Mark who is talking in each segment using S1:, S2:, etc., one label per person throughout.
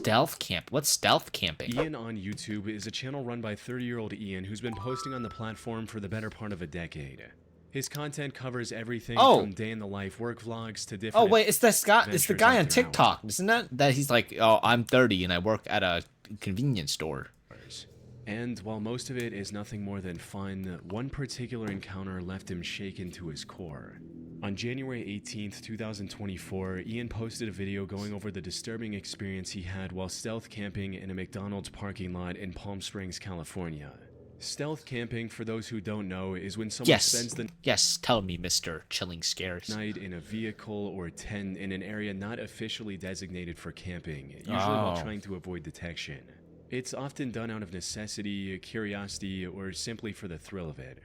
S1: Stealth camp? What's stealth camping?
S2: Ian on YouTube is a channel run by 30-year-old Ian who's been posting on the platform for the better part of a decade. His content covers everything from day in the life work vlogs to different.
S1: Oh wait, it's this guy. It's the guy on TikTok, isn't it? That he's like, oh, I'm 30 and I work at a convenience store.
S2: And while most of it is nothing more than fun, one particular encounter left him shaken to his core. On January 18th, 2024, Ian posted a video going over the disturbing experience he had while stealth camping in a McDonald's parking lot in Palm Springs, California. Stealth camping, for those who don't know, is when someone spends the
S1: tell me, Mr. Chilling Scares.
S2: night in a vehicle or tent in an area not officially designated for camping, usually while trying to avoid detection. It's often done out of necessity, curiosity, or simply for the thrill of it.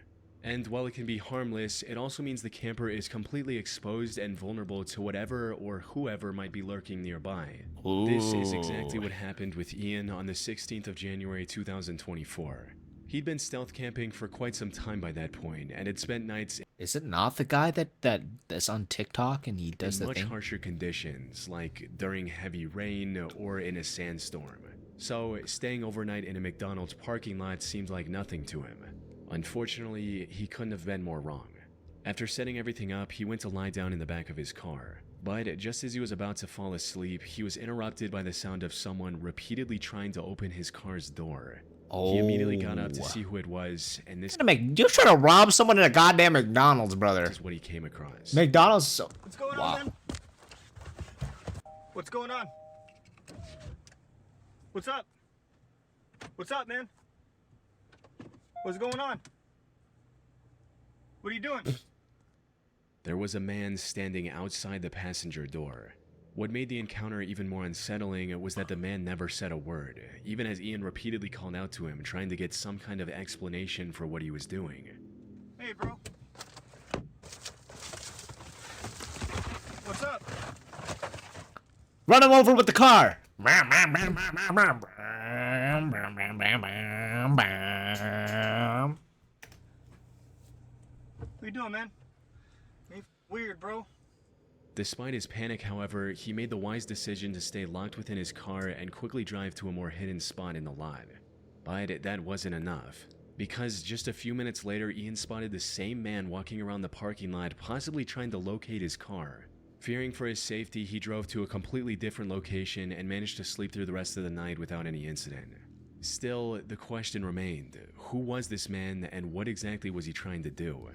S2: And while it can be harmless, it also means the camper is completely exposed and vulnerable to whatever or whoever might be lurking nearby.
S1: Ooh.
S2: This is exactly what happened with Ian on the 16th of January 2024. He'd been stealth camping for quite some time by that point, and had spent nights
S1: Is it not the guy that's on TikTok and he does
S2: in
S1: the
S2: much
S1: thing?
S2: harsher conditions, like during heavy rain or in a sandstorm. So staying overnight in a McDonald's parking lot seemed like nothing to him. Unfortunately, he couldn't have been more wrong. After setting everything up, he went to lie down in the back of his car. But just as he was about to fall asleep, he was interrupted by the sound of someone repeatedly trying to open his car's door. He immediately got up to see who it was, and this
S1: You're trying to rob someone in a goddamn McDonald's, brother.
S2: is what he came across.
S1: McDonald's.
S3: What's going on, man? What's going on? What's up? What's up, man? What's going on? What are you doing?
S2: There was a man standing outside the passenger door. What made the encounter even more unsettling was that the man never said a word, even as Ian repeatedly called out to him, trying to get some kind of explanation for what he was doing.
S3: Hey, bro. What's up?
S1: Run him over with the car.
S3: What you doing, man? You weird, bro.
S2: Despite his panic, however, he made the wise decision to stay locked within his car and quickly drive to a more hidden spot in the lot. But that wasn't enough, because just a few minutes later, Ian spotted the same man walking around the parking lot, possibly trying to locate his car. Fearing for his safety, he drove to a completely different location and managed to sleep through the rest of the night without any incident. Still, the question remained, who was this man and what exactly was he trying to do?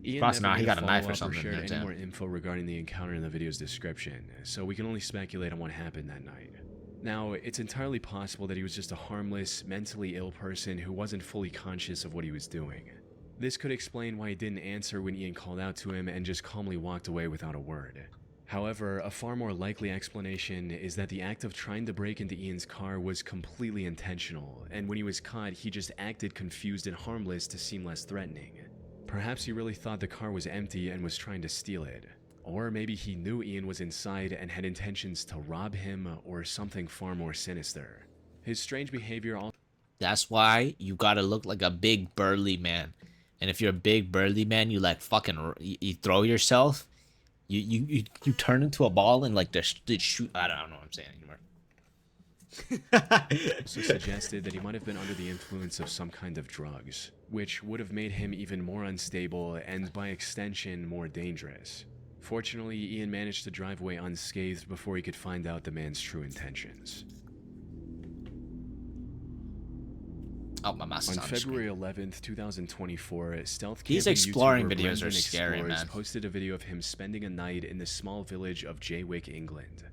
S2: Ian
S1: He got a knife or something.
S2: shared any more info regarding the encounter in the video's description, so we can only speculate on what happened that night. Now, it's entirely possible that he was just a harmless, mentally ill person who wasn't fully conscious of what he was doing. This could explain why he didn't answer when Ian called out to him and just calmly walked away without a word. However, a far more likely explanation is that the act of trying to break into Ian's car was completely intentional, and when he was caught, he just acted confused and harmless to seem less threatening. Perhaps he really thought the car was empty and was trying to steal it. Or maybe he knew Ian was inside and had intentions to rob him or something far more sinister. His strange behavior also...
S1: That's why you gotta look like a big burly man. And if you're a big burly man, you like fucking you throw yourself. You turn into a ball and like just shoot. I don't know what I'm saying anymore.
S2: also suggested that he might have been under the influence of some kind of drugs, which would have made him even more unstable and by extension more dangerous. Fortunately, Ian managed to drive away unscathed before he could find out the man's true intentions.
S1: Oh, my mouse is
S2: on
S1: on the
S2: February
S1: screen.
S2: 11th, 2024, stealth
S1: These
S2: camping
S1: exploring
S2: YouTuber
S1: videos
S2: Brendan
S1: are scary,
S2: Explores
S1: man.
S2: posted a video of him spending a night in the small village of Jaywick, England.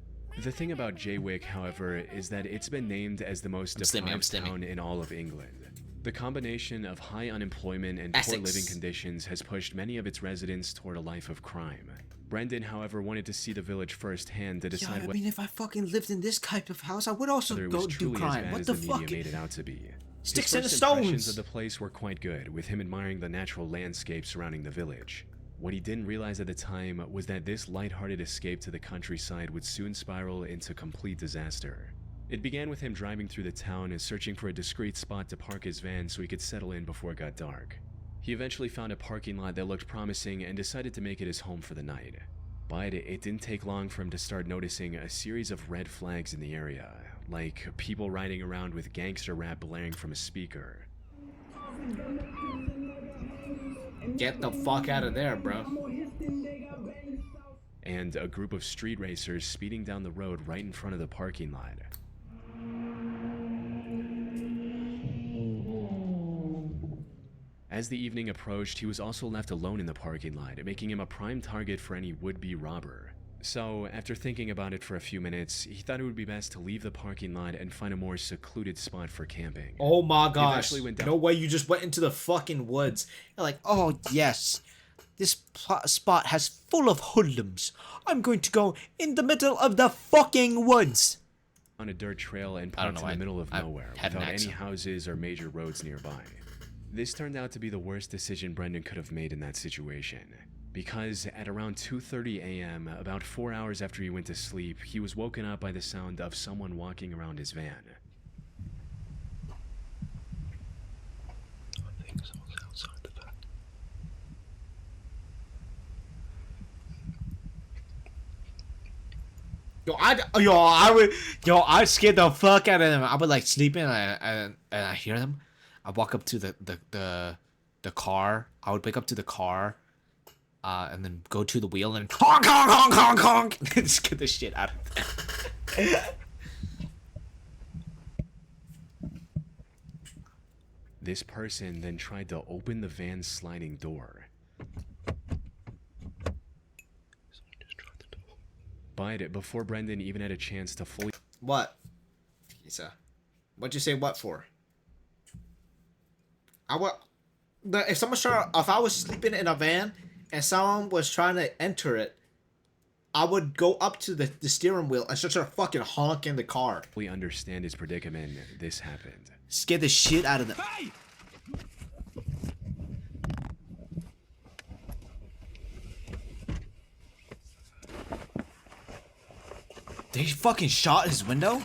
S2: The thing about Jaywick, however, is that it's been named as the most deprived town in all of England. The combination of high unemployment and poor living conditions has pushed many of its residents toward a life of crime. Brendan, however, wanted to see the village firsthand to decide
S4: I mean, if I fucking lived in this type of house, I would also
S2: whether it
S4: go
S2: was
S4: do
S2: truly as
S4: crime.
S2: bad
S4: What
S2: as
S4: the
S2: the
S4: fuck?
S2: media made it out to be.
S1: Sticks
S2: His
S1: and
S2: first
S1: stones.
S2: impressions of the place were quite good, with him admiring the natural landscape surrounding the village. What he didn't realize at the time was that this lighthearted escape to the countryside would soon spiral into complete disaster. It began with him driving through the town and searching for a discreet spot to park his van so he could settle in before it got dark. He eventually found a parking lot that looked promising and decided to make it his home for the night. But it didn't take long for him to start noticing a series of red flags in the area, like people riding around with gangster rap blaring from a speaker.
S1: Get the fuck out of there, bro.
S2: And a group of street racers speeding down the road right in front of the parking lot. As the evening approached, he was also left alone in the parking lot, making him a prime target for any would-be robber. So, after thinking about it for a few minutes, he thought it would be best to leave the parking lot and find a more secluded spot for camping.
S1: Oh my
S2: He
S1: gosh.
S2: eventually went down-
S1: No way you just went into the fucking woods.
S4: You're like, oh yes, this spot has full of hoodlums. I'm going to go in the middle of the fucking woods.
S2: On a dirt trail and
S1: I don't
S2: parked
S1: know,
S2: in the middle of
S1: I
S2: nowhere
S1: had an
S2: without any
S1: accent.
S2: houses or major roads nearby. This turned out to be the worst decision Brendan could have made in that situation. Because at around 2:30 a.m., about 4 hours after he went to sleep, he was woken up by the sound of someone walking around his van.
S5: I think someone's outside the van.
S1: I scared the fuck out of them. I would like sleeping and I hear them. I walk up to the car. I would wake up to the car, and then go to the wheel and honk honk honk honk honk and scare the shit out of them.
S2: This person then tried to open the van's sliding door.
S5: Someone just tried the door.
S2: But before Brendan even had a chance to fully
S1: What? Lisa, what'd you say what for? If I was sleeping in a van and someone was trying to enter it, I would go up to the steering wheel and start fucking honking the car.
S2: understand his predicament, this happened.
S1: Scare the shit out of them. They fucking shot his window?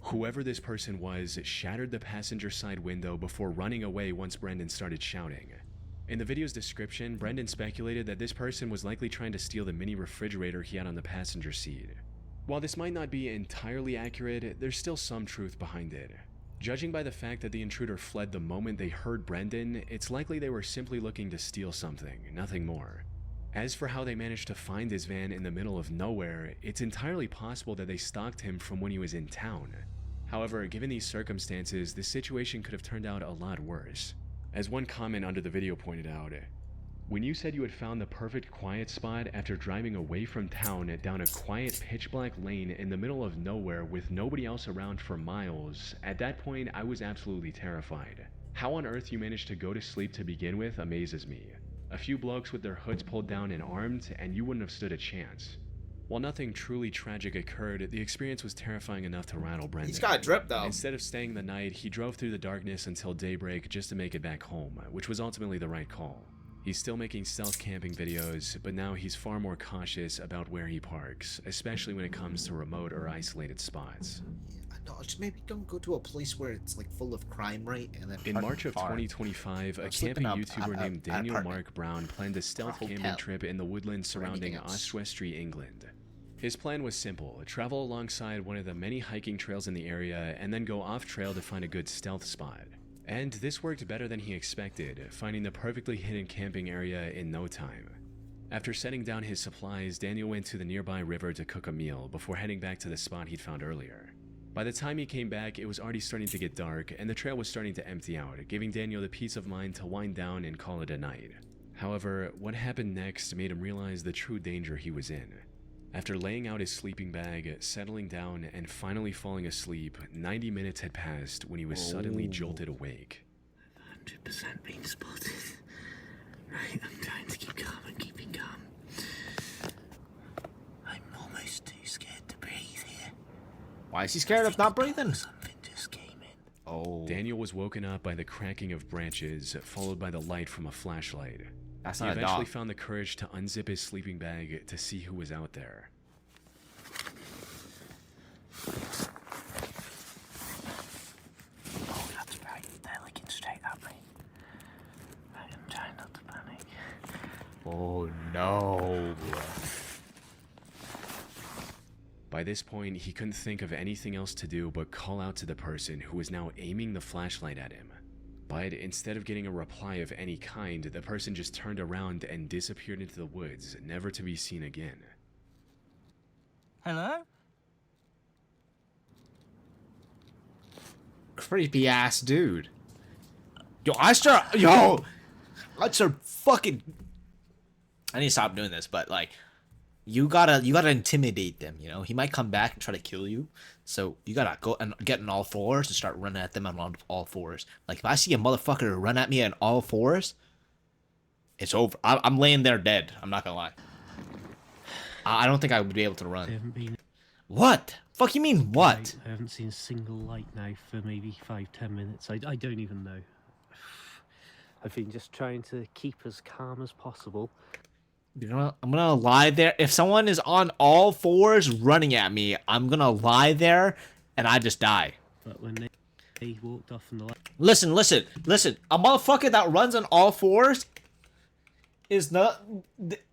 S2: Whoever this person was shattered the passenger side window before running away once Brendan started shouting. In the video's description, Brendan speculated that this person was likely trying to steal the mini refrigerator he had on the passenger seat. While this might not be entirely accurate, there's still some truth behind it. Judging by the fact that the intruder fled the moment they heard Brendan, it's likely they were simply looking to steal something, nothing more. As for how they managed to find his van in the middle of nowhere, it's entirely possible that they stalked him from when he was in town. However, given these circumstances, this situation could have turned out a lot worse. As one comment under the video pointed out, when you said you had found the perfect quiet spot after driving away from town down a quiet pitch-black lane in the middle of nowhere with nobody else around for miles, at that point I was absolutely terrified. How on earth you managed to go to sleep to begin with amazes me. A few blokes with their hoods pulled down and armed, and you wouldn't have stood a chance. While nothing truly tragic occurred, the experience was terrifying enough to rattle Brendan.
S1: He's got drip though.
S2: Instead of staying the night, he drove through the darkness until daybreak just to make it back home, which was ultimately the right call. He's still making stealth camping videos, but now he's far more cautious about where he parks, especially when it comes to remote or isolated spots.
S1: No, just maybe don't go to a place where it's like full of crime, right? And then
S2: In
S1: park
S2: March
S1: the
S2: of
S1: car.
S2: 2025, a
S1: sleep
S2: camping
S1: in a-
S2: YouTuber
S1: a-
S2: named
S1: an
S2: Daniel
S1: apartment.
S2: Mark Brown planned a stealth
S1: Or
S2: camping
S1: hotel.
S2: trip in the woodlands surrounding
S1: anything else.
S2: Oswestry, England. His plan was simple: travel alongside one of the many hiking trails in the area and then go off-trail to find a good stealth spot. And this worked better than he expected, finding the perfectly hidden camping area in no time. After setting down his supplies, Daniel went to the nearby river to cook a meal before heading back to the spot he'd found earlier. By the time he came back, it was already starting to get dark and the trail was starting to empty out, giving Daniel the peace of mind to wind down and call it a night. However, what happened next made him realize the true danger he was in. After laying out his sleeping bag, settling down, and finally falling asleep, 90 minutes had passed when he was suddenly jolted awake.
S5: 100% being spotted. Right, I'm trying to keep calm and keeping calm. I'm almost too scared to breathe here.
S1: Why is he scared of not breathing?
S5: Something just came in.
S1: Oh,
S2: Daniel was woken up by the cracking of branches, followed by the light from a flashlight.
S1: that's
S2: He
S1: not a
S2: eventually
S1: dog.
S2: found the courage to unzip his sleeping bag to see who was out there.
S5: Oh, that's right. They're looking straight at me. I am trying not to panic.
S1: Oh no.
S2: By this point, he couldn't think of anything else to do but call out to the person who was now aiming the flashlight at him. But instead of getting a reply of any kind, the person just turned around and disappeared into the woods, never to be seen again.
S3: Hello?
S1: Creepy ass dude. Yo, I start fucking. I need to stop doing this, but like, you gotta intimidate them. You know, he might come back and try to kill you, so you gotta go and get on all fours and start running at them on all fours. Like if I see a motherfucker run at me on all fours, it's over. I'm laying there dead. I'm not gonna lie. I don't think I would be able to
S5: I
S1: run.
S5: haven't been.
S1: What? Fuck you mean what?
S5: I haven't seen a single light now for maybe 5-10 minutes. I don't even know. I've been just trying to keep as calm as possible.
S1: You know what? I'm gonna lie there. If someone is on all fours running at me, I'm gonna lie there and I just die.
S5: But when they walked off in the light,
S1: Listen. A motherfucker that runs on all fours is not.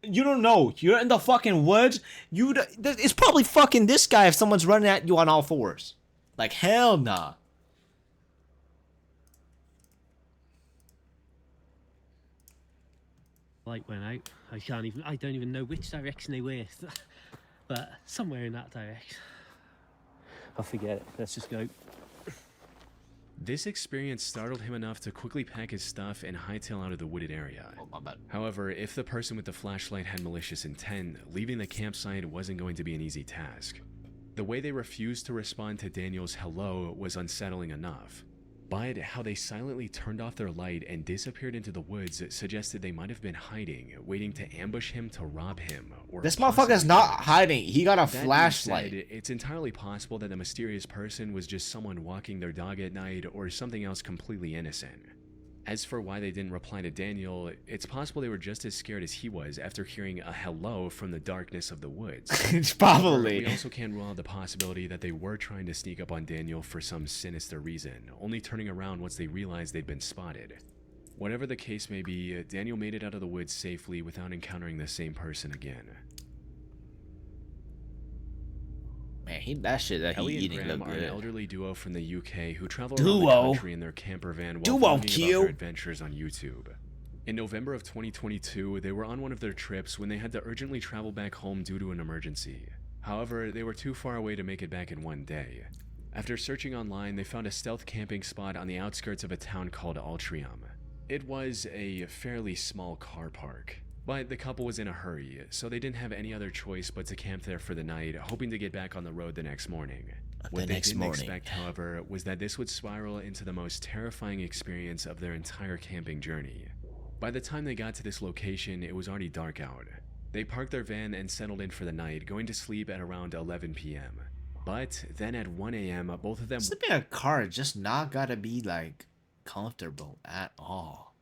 S1: You don't know. You're in the fucking woods. It's probably fucking this guy if someone's running at you on all fours. Like hell nah.
S5: light went out. I don't even know which direction they were, but somewhere in that direction. I'll forget it. Let's just go.
S2: This experience startled him enough to quickly pack his stuff and hightail out of the wooded area.
S1: Oh my bad.
S2: However, if the person with the flashlight had malicious intent, leaving the campsite wasn't going to be an easy task. The way they refused to respond to Daniel's hello was unsettling enough. But how they silently turned off their light and disappeared into the woods suggested they might have been hiding, waiting to ambush him to rob him. Or
S1: This motherfucker's not hiding. He got a
S2: that being
S1: flashlight.
S2: said, it's entirely possible that the mysterious person was just someone walking their dog at night or something else completely innocent. As for why they didn't reply to Daniel, it's possible they were just as scared as he was after hearing a hello from the darkness of the woods.
S1: It's
S2: We
S1: probably.
S2: also can't rule out the possibility that they were trying to sneak up on Daniel for some sinister reason, only turning around once they realized they'd been spotted. Whatever the case may be, Daniel made it out of the woods safely without encountering the same person again.
S1: Man, that shit that he
S2: Ellie and
S1: eating
S2: Graham
S1: look
S2: are an
S1: good.
S2: elderly duo from the UK who travel
S1: Duo?
S2: around the country in their camper van while
S1: Duo,
S2: vlogging about
S1: Q.
S2: their adventures on YouTube. In November of 2022, they were on one of their trips when they had to urgently travel back home due to an emergency. However, they were too far away to make it back in one day. After searching online, they found a stealth camping spot on the outskirts of a town called Altrium. It was a fairly small car park, but the couple was in a hurry, so they didn't have any other choice but to camp there for the night, hoping to get back on the road the next morning. What they didn't expect, however, was that this would spiral into the most terrifying experience of their entire camping journey. By the time they got to this location, it was already dark out. They parked their van and settled in for the night, going to sleep at around 11 p.m. But then at 1 a.m., both of them...
S1: Sleeping in a car is just not gotta be like comfortable at all.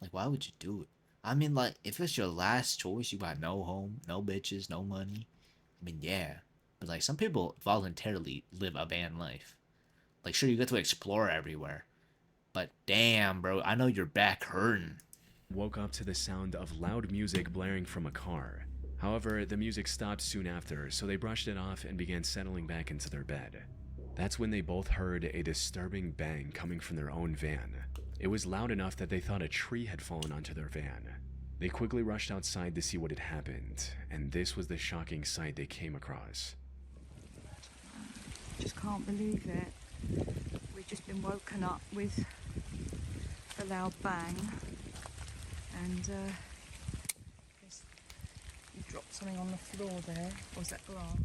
S1: Like, why would you do it? I mean, like, if it's your last choice, you got no home, no bitches, no money. I mean, yeah. But like, some people voluntarily live a van life. Like, sure, you get to explore everywhere. But damn, bro, I know your back hurting.
S2: woke up to the sound of loud music blaring from a car. However, the music stopped soon after, so they brushed it off and began settling back into their bed. That's when they both heard a disturbing bang coming from their own van. It was loud enough that they thought a tree had fallen onto their van. They quickly rushed outside to see what had happened, and this was the shocking sight they came across.
S6: Just can't believe it. We've just been woken up with a loud bang, and guess you dropped something on the floor there. Or was that glass?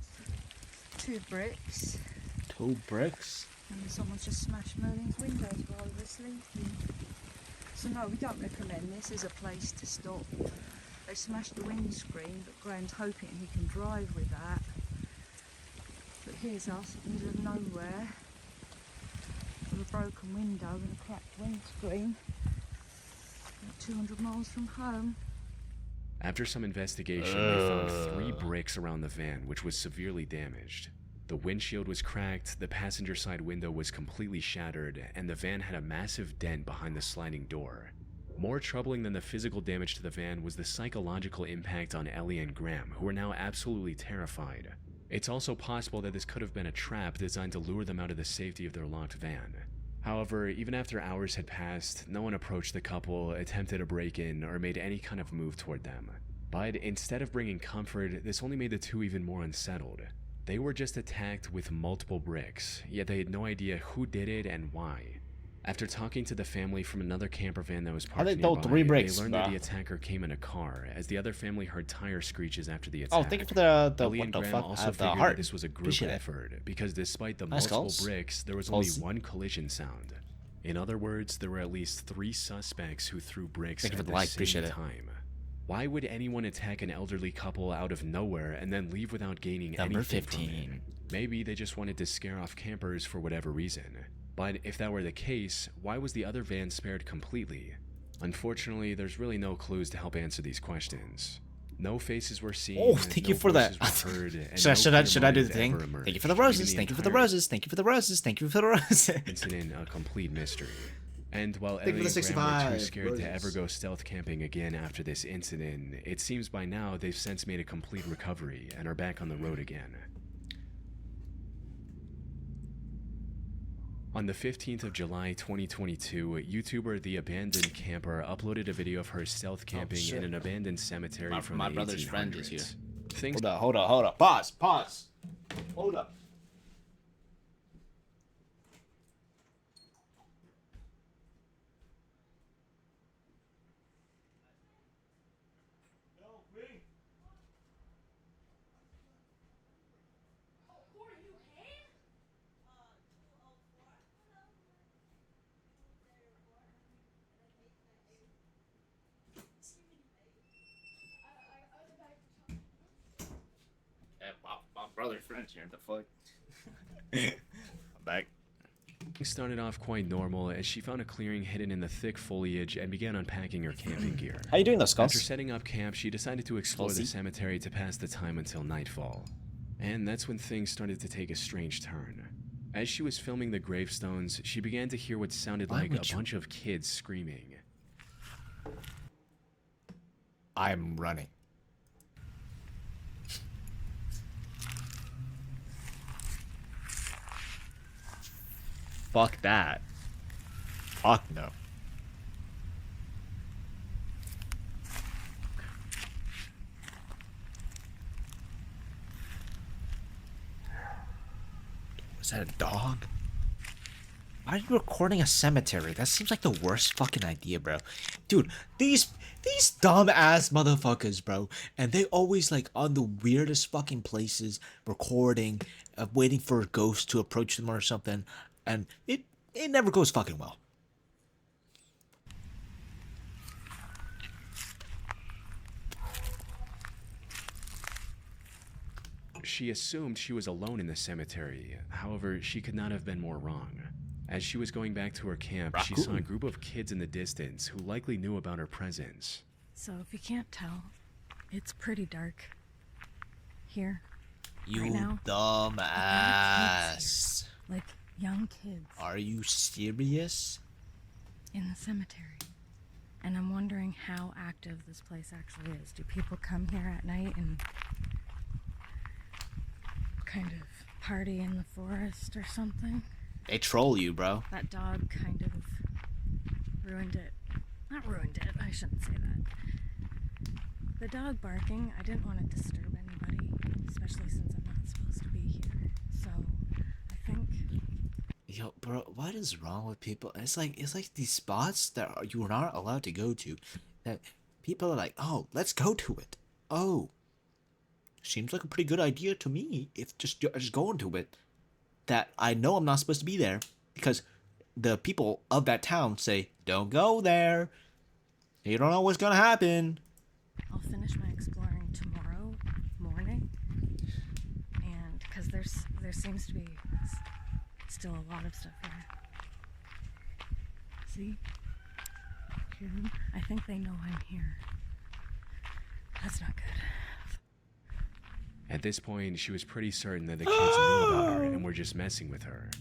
S6: 2 bricks,
S1: 2 bricks?
S6: and someone's just smashed Merlin's windows while we were sleeping. So no, we don't recommend this as a place to stop. They smashed the windscreen, but Graham's hoping he can drive with that. But here's us in the middle of nowhere with a broken window and a cracked windscreen. About 200 miles from home.
S2: After some investigation, they found 3 bricks around the van, which was severely damaged. The windshield was cracked, the passenger side window was completely shattered, and the van had a massive dent behind the sliding door. More troubling than the physical damage to the van was the psychological impact on Ellie and Graham, who were now absolutely terrified. It's also possible that this could have been a trap designed to lure them out of the safety of their locked van. However, even after hours had passed, no one approached the couple, attempted a break-in, or made any kind of move toward them. But instead of bringing comfort, this only made the two even more unsettled. They were just attacked with multiple bricks, yet they had no idea who did it and why. After talking to the family from another camper van that was parked
S1: they throw
S2: nearby,
S1: 3 bricks,
S2: they learned that
S1: bruh.
S2: the attacker came in a car, as the other family heard tire screeches after the attack.
S1: Oh, thank you for the
S2: Ellie
S1: what
S2: and
S1: the
S2: Graham
S1: fuck?
S2: also
S1: I have the
S2: figured
S1: heart.
S2: that this was a group
S1: Appreciate it.
S2: effort, because despite the
S1: Nice
S2: multiple
S1: calls.
S2: bricks, there was only
S1: Calls.
S2: one collision sound. In other words, there were at least 3 suspects who threw bricks
S1: Thank you for
S2: at
S1: the
S2: the
S1: like,
S2: same
S1: appreciate it.
S2: time. Why would anyone attack an elderly couple out of nowhere and then leave without gaining
S1: Number
S2: anything from it?
S1: 15.
S2: Maybe they just wanted to scare off campers for whatever reason. But if that were the case, why was the other van spared completely? Unfortunately, there's really no clues to help answer these questions. No faces were seen.
S1: Oh, thank you
S2: no
S1: for that.
S2: voices were heard, and
S1: Should I,
S2: no
S1: should I,
S2: clear
S1: should I do
S2: motive
S1: the thing?
S2: ever emerged,
S1: Thank you for the
S2: making
S1: roses. Thank you for the
S2: entire
S1: roses. Thank you for the roses. Thank you for the roses.
S2: incident a complete mystery. And while
S4: Thank you
S2: Ellie
S4: for the
S2: and Graham were too
S4: 65
S2: scared to ever
S4: roses.
S2: go stealth camping again after this incident, it seems by now they've since made a complete recovery and are back on the road again. On the 15th of July 2022, YouTuber The Abandoned Camper uploaded a video of her stealth camping
S1: shit.
S2: in an abandoned cemetery from
S1: my
S2: the
S1: brother's friend is
S2: 1800s.
S1: here.
S2: Things
S1: Hold up. Pause. Hold up. My brother's friend's here. The fuck? I'm back.
S2: Things started off quite normal as she found a clearing hidden in the thick foliage and began unpacking her camping gear.
S1: How you doing, though,
S2: After
S1: Skulls?
S2: setting up camp, she decided to explore the
S1: Skulsy?
S2: cemetery to pass the time until nightfall. And that's when things started to take a strange turn. As she was filming the gravestones, she began to hear what sounded
S1: Why
S2: like
S1: would
S2: a
S1: you-
S2: bunch of kids screaming.
S1: I'm running. Fuck that. Fuck no. Was that a dog? Why are you recording a cemetery? That seems like the worst fucking idea, bro. Dude, these dumb ass motherfuckers, bro. And they always like on the weirdest fucking places recording, waiting for a ghost to approach them or something. And it never goes fucking well.
S2: She assumed she was alone in the cemetery. However, she could not have been more wrong. As she was going back to her camp, she saw a group of kids in the distance who likely knew about her presence.
S7: So if you can't tell, it's pretty dark here.
S1: You
S7: Right now,
S1: dumb
S7: kids
S1: ass.
S7: Like young kids
S1: Are you serious?
S7: in the cemetery. And I'm wondering how active this place actually is. Do people come here at night and kind of party in the forest or something?
S1: They troll you, bro.
S7: That dog kind of ruined it. Not ruined it, I shouldn't say that. The dog barking, I didn't want to disturb anybody, especially since I'm not supposed to be here. So, I think
S1: Yo, bro, what is wrong with people? It's like these spots that you are not allowed to go to, that people are like, oh, let's go to it. Oh, seems like a pretty good idea to me. If just going to it, that I know I'm not supposed to be there because the people of that town say, don't go there. You don't know what's gonna happen.
S7: I'll finish my exploring tomorrow morning. And because there seems to be still a lot of stuff here. See? Hear them? I think they know I'm here. That's not good.
S2: At this point, she was pretty certain that the kids knew about her and were just messing with her.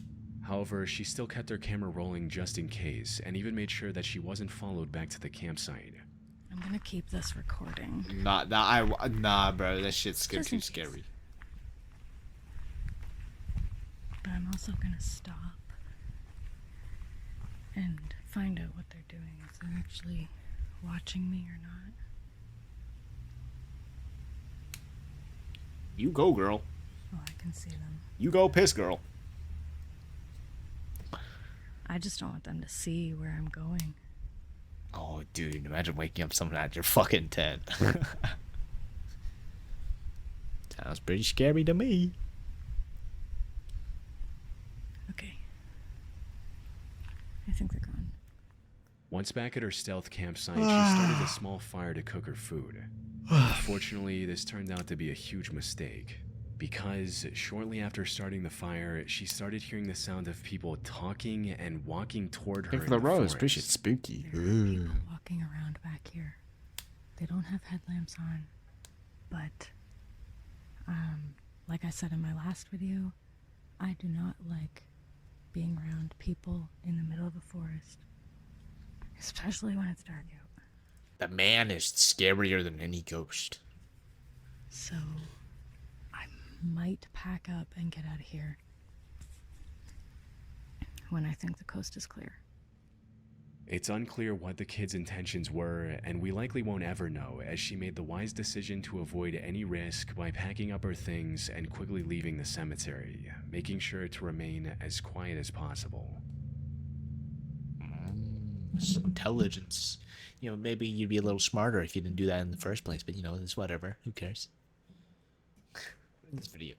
S2: However, she still kept her camera rolling just in case, and even made sure that she wasn't followed back to the campsite.
S7: I'm gonna keep this recording.
S1: Nah, bro, that shit's
S7: Just
S1: too
S7: in case.
S1: scary.
S7: But I'm also gonna stop and find out what they're doing. If they're actually watching me or not.
S1: You go, girl.
S7: Oh, I can see them.
S1: You go, piss, girl.
S7: I just don't want them to see where I'm going.
S1: Oh, dude, imagine waking up someone at your fucking tent. Sounds pretty scary to me.
S7: Okay. I think they're gone.
S2: Once back at her stealth campsite, she started a small fire to cook her food. Unfortunately, this turned out to be a huge mistake, because shortly after starting the fire, she started hearing the sound of people talking and walking toward her.
S1: Thank for
S2: in
S1: the
S2: the
S1: rose.
S2: forest.
S1: Pretty spooky.
S7: There are people walking around back here. They don't have headlamps on, but like I said in my last video, I do not like being around people in the middle of a forest, especially when it's dark out.
S1: The man is scarier than any ghost.
S7: So I might pack up and get out of here when I think the coast is clear.
S2: It's unclear what the kid's intentions were, and we likely won't ever know, as she made the wise decision to avoid any risk by packing up her things and quickly leaving the cemetery, making sure to remain as quiet as possible.
S1: Intelligence. You know, maybe you'd be a little smarter if you didn't do that in the first place, but you know, it's whatever. Who cares? This video.